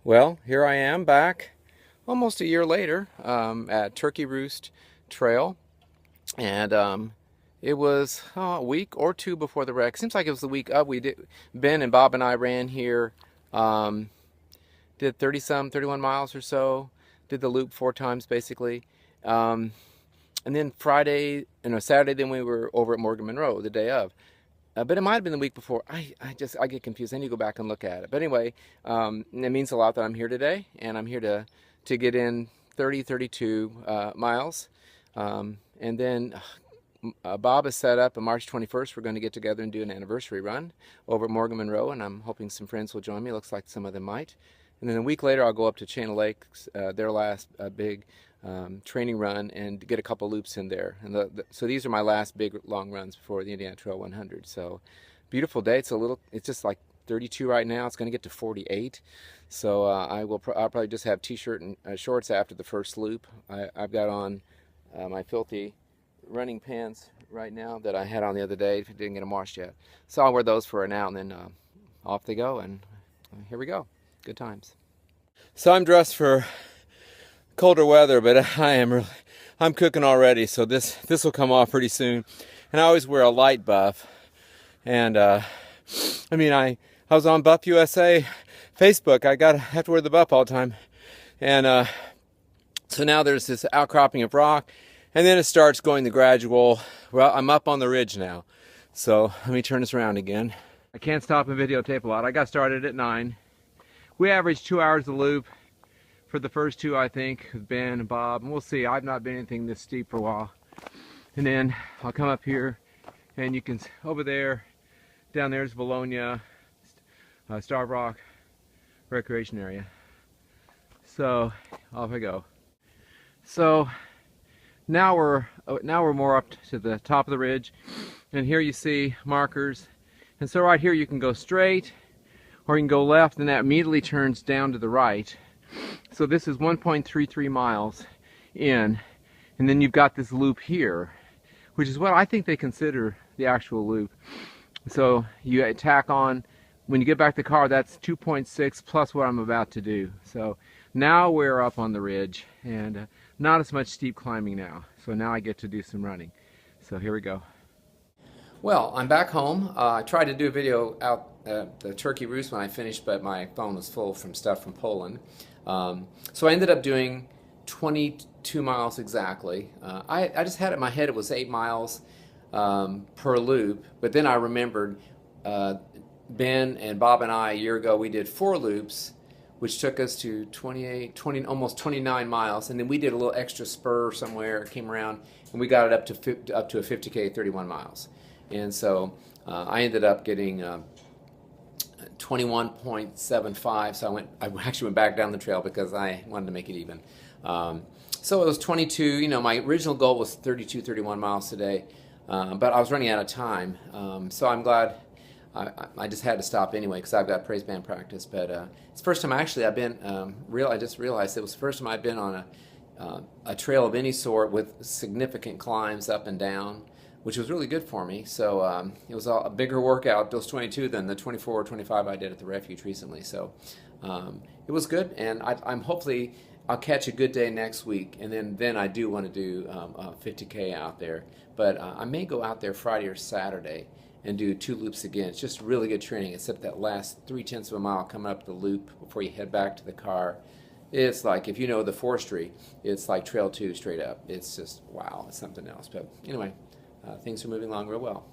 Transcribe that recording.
Well, here I am back almost a year later at Turkey Roost Trail, and it was a week or two before the wreck. Seems like it was the week up. Ben and Bob and I ran here, um, did 31 miles or so, did the loop 4 times basically. Um, and then Saturday, then we were over at Morgan Monroe the day of. But it might have been the week before. I get confused. I need to go back and look at it. But anyway, it means a lot that I'm here today, and I'm here to get in 32 miles. And then Bob has set up on March 21st. We're going to get together and do an anniversary run over at Morgan Monroe, and I'm hoping some friends will join me. It looks like some of them might. And then a week later, I'll go up to Channel Lakes, their last big training run, and get a couple loops in there. And so these are my last big long runs before the Indiana Trail 100. So beautiful day. It's just like 32 right now. It's going to get to 48. So I'll probably just have t-shirt and shorts after the first loop. I've got on my filthy running pants right now that I had on the other day. Didn't get them washed yet. So I'll wear those for now, and then off they go. And here we go. Good times. So I'm dressed for colder weather, but I'm cooking already, so this will come off pretty soon. And I always wear a light buff, and I was on Buff USA Facebook. I have to wear the buff all the time, and so now there's this outcropping of rock, and then it starts going the gradual. Well, I'm up on the ridge now, so let me turn this around again. I can't stop and videotape a lot. I got started at 9. We averaged 2 hours a loop for the first two, I think, with Ben and Bob, and we'll see. I've not been anything this steep for a while. And then I'll come up here, and you can, over there, down there's Bologna, Starved Rock Recreation Area. So off I go. So now we're more up to the top of the ridge, and here you see markers. And so right here you can go straight, or you can go left, and that immediately turns down to the right. So this is 1.33 miles in, and then you've got this loop here, which is what I think they consider the actual loop. So you tack on, when you get back to the car, that's 2.6 plus what I'm about to do. So now we're up on the ridge, and not as much steep climbing now. So now I get to do some running. So here we go. Well, I'm back home. I tried to do a video out at the Turkey Roost when I finished, but my phone was full from stuff from Poland. So I ended up doing 22 miles exactly. I just had it in my head it was 8 miles per loop, but then I remembered Ben and Bob and I a year ago, we did 4 loops, which took us to almost 29 miles, and then we did a little extra spur somewhere, came around, and we got it up to a 50K, 31 miles. And so I ended up getting 21.75, so I actually went back down the trail because I wanted to make it even. So it was 22, my original goal was 32, 31 miles today, but I was running out of time, so I'm glad I just had to stop anyway because I've got praise band practice. But it's the first time actually I've been, I just realized it was the first time I've been on a trail of any sort with significant climbs up and down, which was really good for me. So it was a bigger workout, those 22, than the 24 or 25 I did at the refuge recently. So it was good, and I'm hopefully I'll catch a good day next week, and then I do want to do 50K out there. But I may go out there Friday or Saturday and do 2 loops again. It's just really good training, except that last 0.3 of a mile coming up the loop before you head back to the car. It's like, if you know the forestry, it's like Trail 2 straight up. It's just, wow, it's something else. But anyway, things are moving along real well.